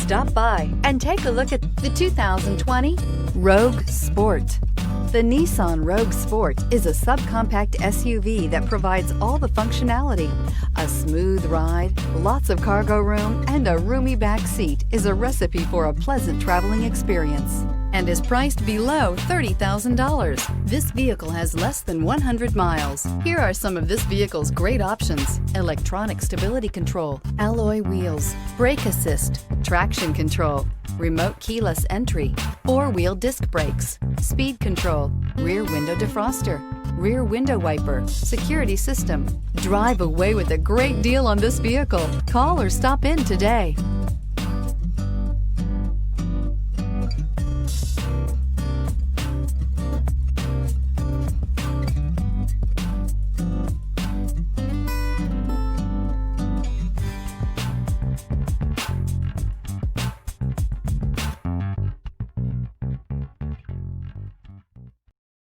Stop by and take a look at the 2020 Rogue Sport. The Nissan Rogue Sport is a subcompact SUV that provides all the functionality. A smooth ride, lots of cargo room, and a roomy back seat is a recipe for a pleasant traveling experience and is priced below $30,000. This vehicle has less than 100 miles. Here are some of this vehicle's great options: electronic stability control, alloy wheels, brake assist, traction control, remote keyless entry, four-wheel disc brakes, speed control, rear window defroster, rear window wiper, security system. Drive away with a great deal on this vehicle. Call or stop in today.